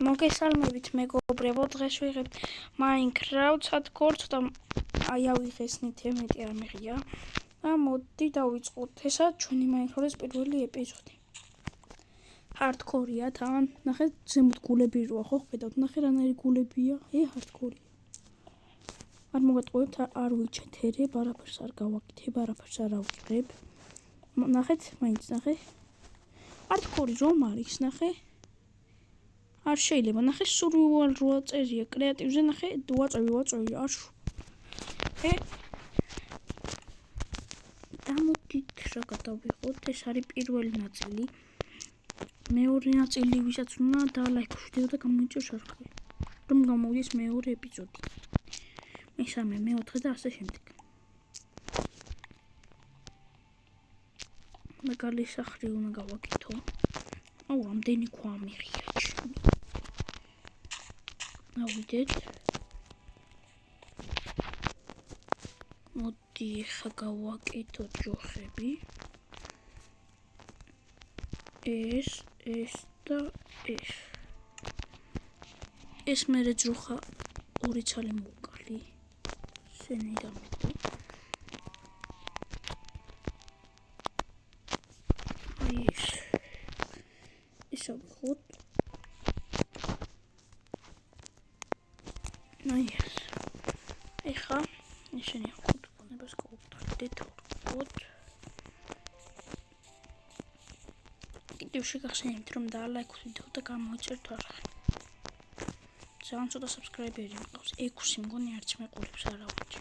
მოგესალმებით მეგობრებო, დღეს ვიღებთ Minecraft hardcore და აი ავიღესნით ემეტი არ მიღია და მოდი დავიწყოთ. ესა ჩვენი Minecraft-ის პირველი ეპიზოდი. Hardcore-ია თან, ნახეთ ზემოთ გულები როა, ხო ხედავთ, ნახე რანაირი გულებია, hardcore-ია. არ მოგატყუებთ, არ ვიჩეთერებ, არაფერს არ გავაკეთებ, არაფერს არ ავიღებ. ნახეთ, მაინც ნახე. Hardcore რომ არის, ნახე. არ შეიძლება, ნახე survival როა წერია, კრეატივზე ნახე, ვაწევი, არ შუ. დამოდით რა გადავიღოთ, ეს არის პირველი ნაწილი. მეორე ნაწილი ვისაც უნდა დალაიქოს ვიდეო და გამოიწეროს არხი. რომ გამოვიდეს მეორე ეპიზოდი. მესამე, მეოთხე და ასე შემდეგ. მაგალი სახლი უნდა გავაკეთო. აუ, ამდენი ქვა მიღია. ავიდეთ. მოდი ხა გავაკეთოთ ჯოხები. ეს და ეს. ეს მერე ჯოხა ორი ცალი მოვკალი. სენი გამეთო. აი ეს. ეს ავიღოთ. აი ეს. ეხა ისინი ხუთ ბუნებას გავუწყდეთ ორ. კიდევ შეგახსენებთ რომ დალაიქოთ ვიდეო და გამოიწერთ არხი. ძალიან ცოტა subscriber-ი მყავს. 6 მგონი არც მეყურებს არავითი.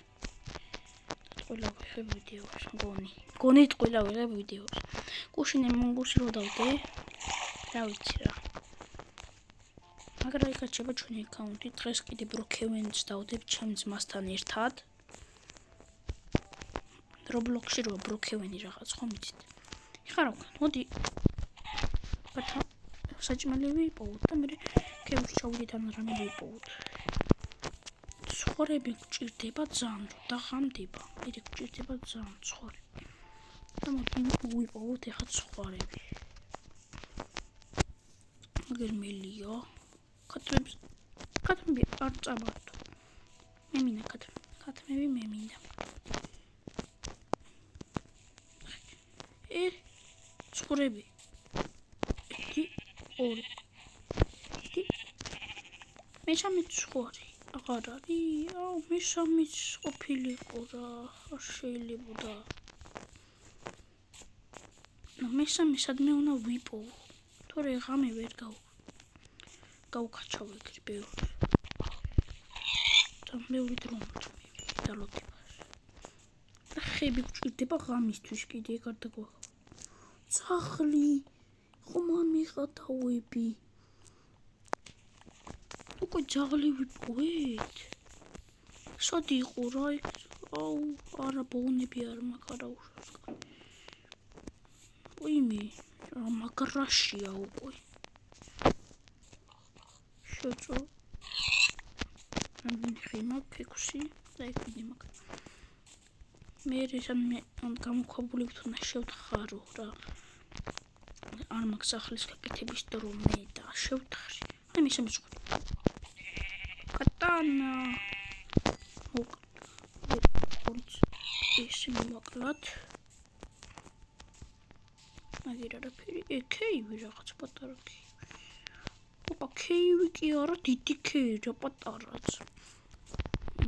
ყველა ვიღებ ვიდეოს მგონით ყველა ვიღებ ვიდეოს. გუშინე მონგურში რო დავდე. რა ვიცი რა. მაგრამ იკაჩება ჩვენი აკაუნტი. დღეს კიდე ბროქევენს დავდებ ჩემ ძმასთან ერთად. Roblox-ში რო ბროქევენი რაღაც ხომ იცით. ეხლა რა ვქნა? მოდი საჭმელი ვიპოვოთ და მე კევში ჩავიდეთ ან რამე ვიპოვოთ. ცხოვრები გჭირდება ძალიან და ღამდება. მე გჭირდება ძალიან ცხოვრები. და მოდი ვიპოვოთ ეხლა ცხოვრები. გერმელია. კათმები არ წამართო. მე მინდა კათმები მე მინდა. ცხოვრები. ორი. მესამე ცხოვრი. აღარ არის. აუ, მესამეც ყოფილიყო რა. არ შეიძლებოდა. მესამე სადმე უნდა ვიპოვო. თორე ღამე ვერ გავუკაჩავ ეგრე ბევრი. და მეორე დრო დალოდება. და ხები გჭირდება ღამისთვის კიდე ეგ არ დაგვაქვს. სახლი ხომ ამიღატავები. უკვე ძაღლი ვიპოვეთ. სად იყო რა იქ? აუ, არა ბოუნები არ მაგარაუშავს. ვიმე, რა მაგრაშია უკვე. შეწო. ამიხიმა 6 და ეგ მაგ. მე რესამე გამოქვაბული ვთუნა შევთხარო რა. არ მაგ სახლის გაკეთების დრო მე და შევთხრი. აი მესამე ცხოვრი. კატანა. ეს მოკლათ. მაგერ არაფერი. კეივი რაღაც პატარა კეივი. ოპა კეივი კი არა, დიდი კეივი რა პატარაც.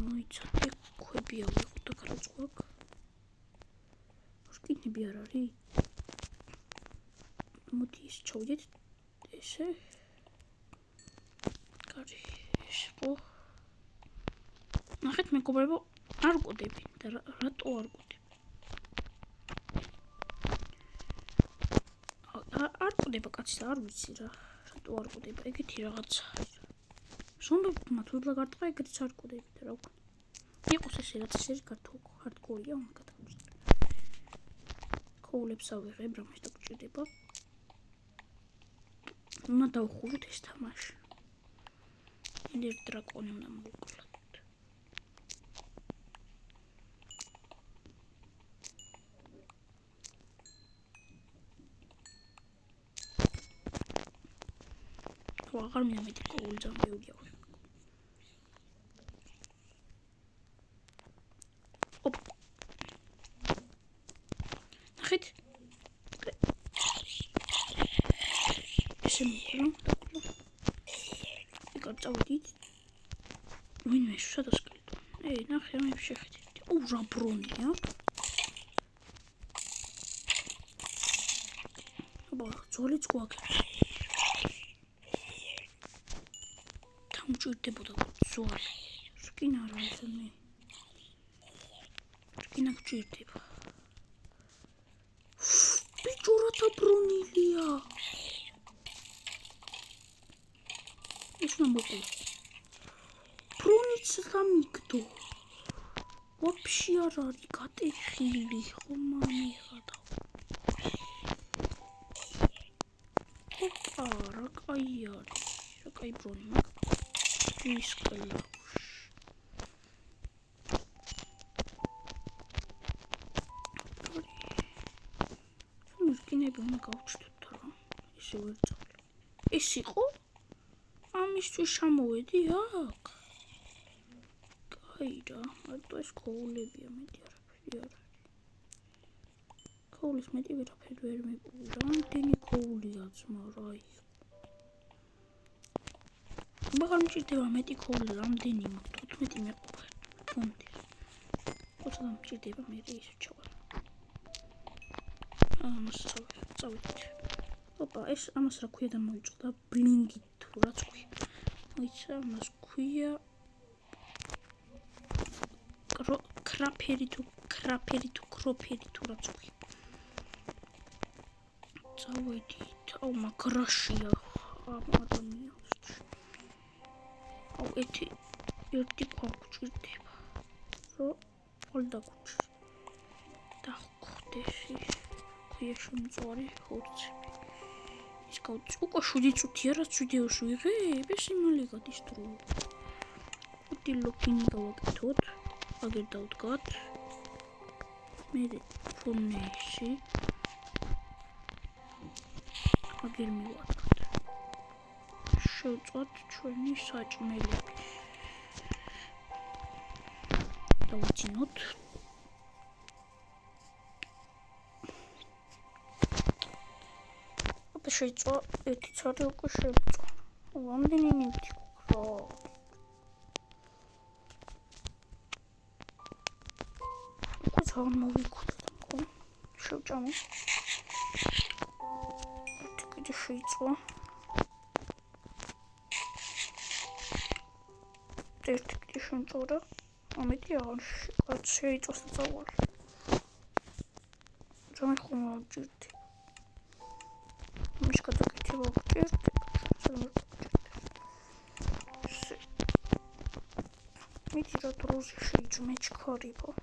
მოიცადე ქვები ავიღო და გარაცხაკ. რკინები არ არის? მოდი ის ჩავიდეთ. ესე. კარი, ეს ხო. ნახეთ მეგობრებო, არ ვკოდები და რატო არ ვკოდები? არ ვკოდება კაცი და არ ვიცი რა. რატო არ ვკოდება? ეგეთი რაღაცა. ზომბები მათულა გარტყა ეგეთიც არ ვკოდები და რა ვქნა. იყოს ესე რაც ესე hardcore-ია უნდა გადავჭირდე. ქოულებს ავიღებ რამეს დაგჭირდება. უნდა დავხუროთ ეს თამაში. ინდერ დრაკონი უნდა მოვკლოთ. ხო აღარ მინდა მეტი კოული ძამეულია ოპ ნახეთ ესე მოკლა იკარ წავიდით ვინმე სადაც გელდო ნახე რა მე შეხედეთ რა ბრონია აბა ძოლიც გვაქვს მჭირდებოდა ძვალი სკინა რა ისინი სკინა გჭირდება ბიჭო რა დაბრუნილია ის მომყო ბრუნიც გამიგდო ვაფშე არ არის გატეხილი ხო მამიხადა ოპა რა კაი არის რა კაი ბრუნი მაგ ის კლავს სკინები უნდა გავჩნდოთ რა ისე ვერ წავლე ეს იყო ამისთვის შემოვედი აქ კაი რა მარტო ეს კოულებია მეტი არაფერი არ არის კოულის მეტი ვერაფერი ვერ მიპოვი რა იმდენი კოულია ძმა რა მაგრამ მჭირდება მეტი კოული რამდენი მაქვს 15 მეყოფა ფუნტი ოცა მჭირდება მე ის ჩავალ ამას წავიდეთ ოპა ეს ამას რა ქვია და მოიწყდა ბლინგი თუ რაც ქვია მოიცა ამას ქვია კრაფერი თუ კროფერი თუ რაც ქვია წავიდით აუ მაგრაშია ამ ადამიანს აუ ერთი გვჭირდება რომ პოლდა გვჭირ და ხდეს ის ქვია შემწვარი ხორცები ის გავწ უკვე 7 წუთია რაც ვიდეოს ვიღებ ეს იმალი გადის დრო უთი ლოგინი გავაკეთოთ აგერ დავდგათ მე ფონეში აგერ მივადგათ შევწვათ ჩვენი საჭმელები დავუძინოთ შეიწვა ერთი ცალი უკვე შევწვა რამდენი ნივთი გვაქვს უკვე ძალიან მოვიქოთ ხო შევჭამე ერთი კიდე შეიწვა ერთი კიდე შემწორა ამეთი აღარ შეიწვას და წავალ ძალიან ხომ ვჭირდი მის გადაკეთება ვჭირდი მიდი რა დროზე შეიჭმე ჩქარიბო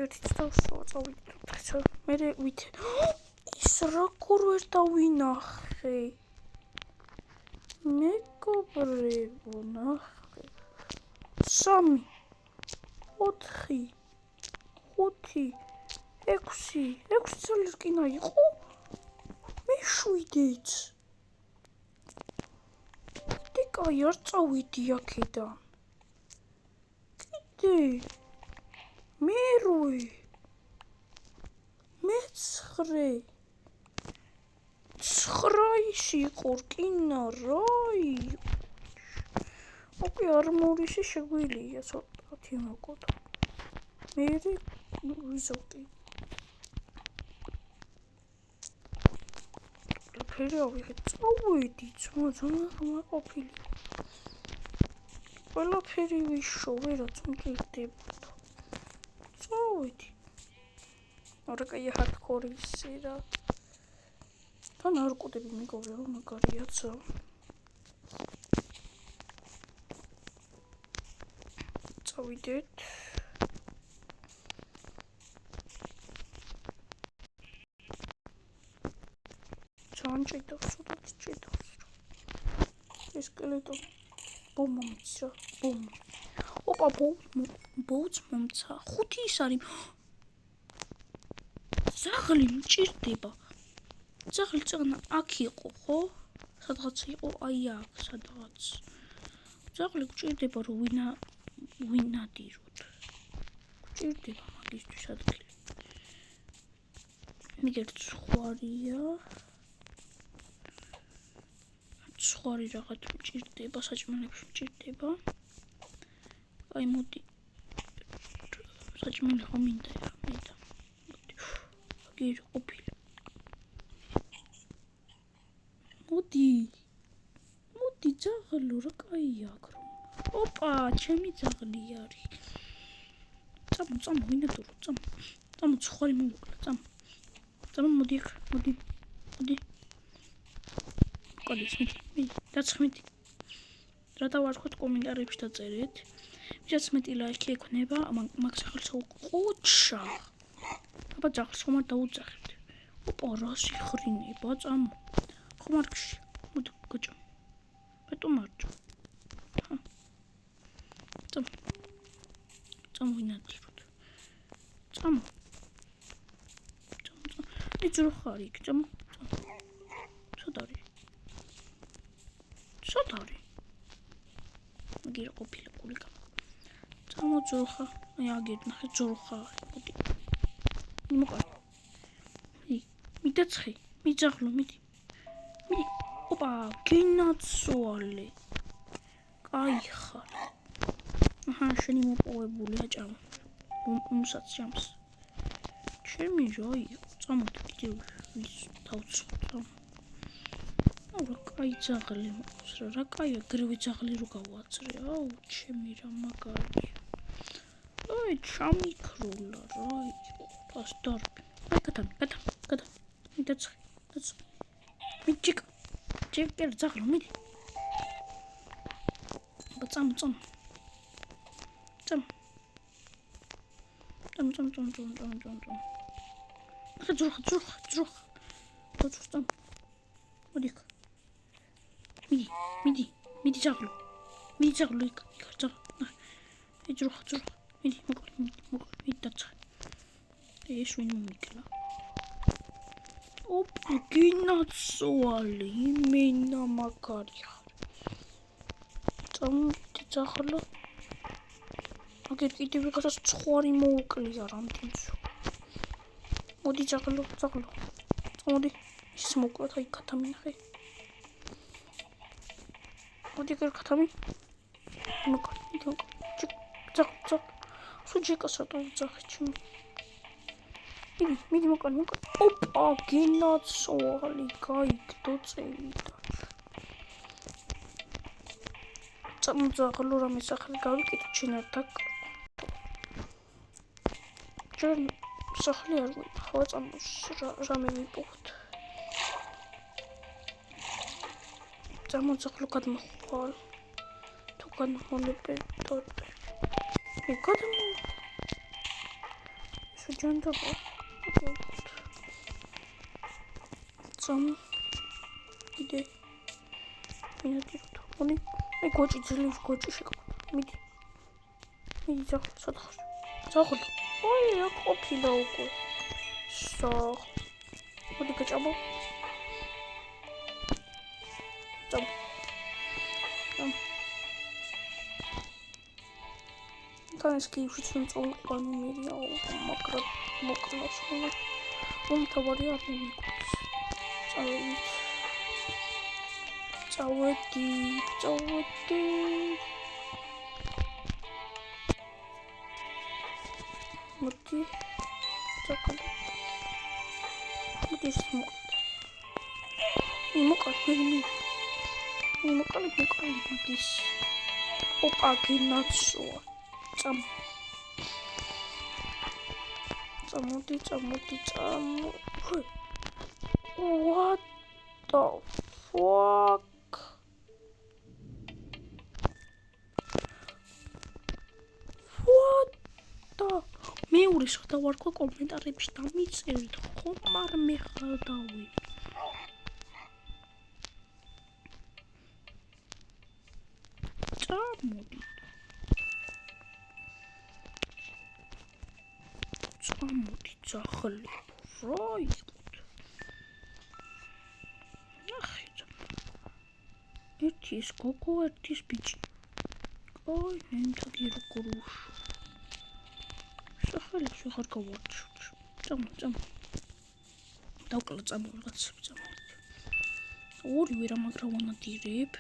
ერთი წავსვა წავიდეთ მე ვით ის რა კურ ვერ დავინახე მეგობრებო ნახე 3 4 5 6 წელი რკინა იყო მე7-იც კიდე კაი არ წავიდი აქედან კიდე მე8 მე9 9 იყო რკინა რაი უკვე არმორისი შეგვიძლია ცოტათი მოკოდო მე ვიზოგი ფერი ავიღეთ წავედი ძმა ყოფილი ყველაფერი ვიშოვე რაც მჭირდებოდა წავედი არა კაი ჰარდკორი ისე რა თან არ ყოდები მეგობრებო მაგარიაცა წავიდეთ ჭიდავს ეს სკელეტო ბომ მომცა ბომ ოპა ბოუც მომცა 5 ის არის ზაღლი მჭირდება ზაღლი წანა აქ იყო ხო სადღაც იყო აი აქ სადღაც. ძაღლი გჭირდება რომ ვინადიროთ. გჭირდება მაგისთვის ადგილი. მიგერთ სხვარია. სხვარი რაღაც მჭირდება, საჭმელებში მჭირდება. აი მოდი. საჭმელი ხომ მინდა რა, მინდა. გირი ყოფილი. მოდი ძაღლო რა კაია აქ რომ. ოპა, ჩემი ძაღლი არის. წამო ვინადურო, წამო სხვარი მოვუკლა, წამო მოდი აქ, მოდი. კოდის მიდი, დაცხმიდი. რა დავარქვათ კომენტარებში დაწერეთ. ვისაც მეტი ლაიქი ექნება, მაგ სახელს ყოჩა. აბა ძაღლს ხომ არ დაუძახეთ. ოპა, რა სიხრინება, წამო. ხომ არ გში, მოდი გოჭო. რატომ არ ჭო? წამო ვინადიროთ. წამო. იძრო ხარ იქ, წამო. სად არის? მაგირა ყოფილა კულიკა. წამო ძროხა. აი აგერ ნახე ძროხა არის. მოდი. მოყარი. მიდაცხი. მიძაღლო, მიდი. ოპა, გინაცვალე. კაი ხარ. შენი მოპოვებული აჭამა. უმსაც ჯამს. ჩემი რა იყო? წამოდი კიდევ ვის დავცხო. რა კაი ძაღლი მაქვს რა კაია გრივი ძაღლი რო გავაძრე აუ ჩემი რა მაგარი აი ჩამიქროლა რა იყო პასტარბი აი გადა მიდაცხი მიჭიკა ჯეკერ ძაღლო მიდი წამ ძროხა მიდი ძაღლო იქ ძაღლო აი ძროხა მიდი მოკლე დაცხე ეს ვინ მომიკლა ოპა გინაცვალე იმენა მაგარი ხარ წამოდი ძაღლო აგერ კიდევ ვიღაცას ცხვარი მოუკლია რამდენსო მოდი ძაღლო წამოდი ის მოკლათ აი ქათამინახე მოდი გერ ქათამი მოკლე ძაღლ სუჯიკასა დავძახე ჩემი მიდი მოკლე ოპა გინაცვალი გაიგდო წევიდა ძაღლო რამე სახელი გავიკეთე ჩინარდა ჩვენ სახელი არ გვიყვა წამოს რამე მიპოვოთ ძაღლო გადმოხვალ თუ გადმონებე τότε გადმო შეჯანდობა წამო იდე მინატიროთ მოდი აი გოჭი ძლივ გოჭი შეკვდა მიდი ძაღლო სათხარ ძაღლო ой აქ ყოფილა უკვე მოდი გაჭამო Тански вчера целый мерил, макро моклашный. Он товарный Цауэти. Моти. Цакали. Моти смог. Не мокали, мотис. Опа, кинацо. Цамоди. What the fuck? What the? მე ურის ხდა ვარქვა კომენტარებში დამიწერეთ ხომ არ მეხადავი. წამოდი. ძაღლი რა იყო? ნახე ერთი ის გოგო, ერთი ის ბიჭი. აი, ნემთაგი როგორ უშო. სახელებს ვეღარ გავარჩევ. წამო. დავკლა წამო რაღაცები წამო. ორივე რა მაგროვანადირებ.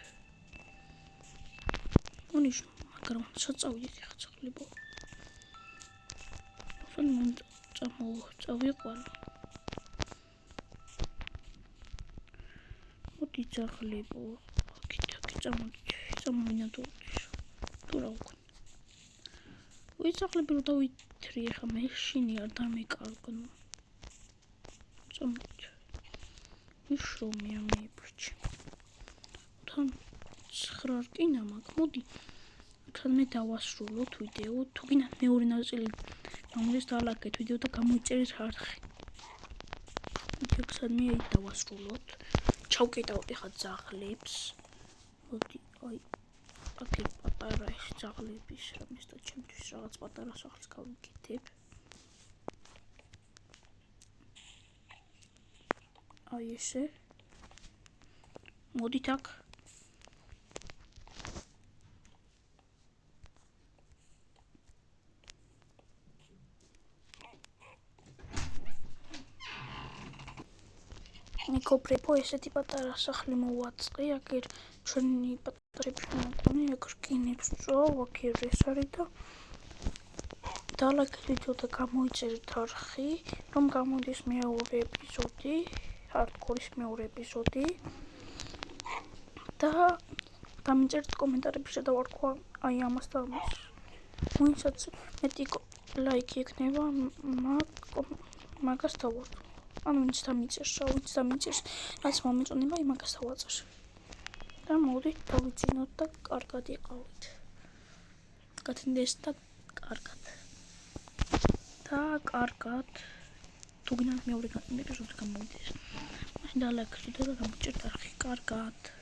ონიშ მაგრამ საწავიდეთ ახლა წახლებო. სულ წამო წავიყვანო. მოდი წახლებო. აქ წამოვინადოთ. თუ რა უკვე. ვიწახლები რომ დავითრი ახლა მე შინი არ დამეკარგნო. წამოთ. ვიშრომი ამეიბრჩი. თან 9 რკინა მაქვს. მოდი. თან მე დავასრულოთ ვიდეო. თუ გინდათ მეორე ნაწილი გამოდის დალაგეთ ვიდეო და გამოიწერეთ არხი. იქ მე დავასრულოთ. ჩავკეტავთ ახლა ძაღლებს. მოდი, აი აქ პატარა ეს ძაღლების რამეს და ჩემთვის რაღაც პატარა სახლს გავიკეთებ. აი ესე. მოდით აქ. მეკობრებო, ესეთი პატარა სახლი მოვაწყე, აქ ჩვენი პატარები შემოყვანე, აქ რკინებს წვავ, აქ ეს არის და დალაგეთ ვიდეო და გამოიწერეთ არხი, რომ გამოდის მეორე ეპიზოდი, ჰარდკორის მეორე ეპიზოდი და გამიწერეთ კომენტარებში რა დავარქვა აი ამას და ამას. ვინცაც მეტი ლაიქი ექნება, მაგას დავარქვა. ანუ ვინც დამიწერს, რაც მომეწონება, იმაგას დავაწერს. და მოდით დავიძინოთ და კარგად იყავით. გათინდეს და კარგად. და კარგად. თუ გინდათ მეორე ეპიზოდი გამოვიდეს. მაშინ დალაგეთ ვიდეო და გამოიწერეთ არხი. კარგად.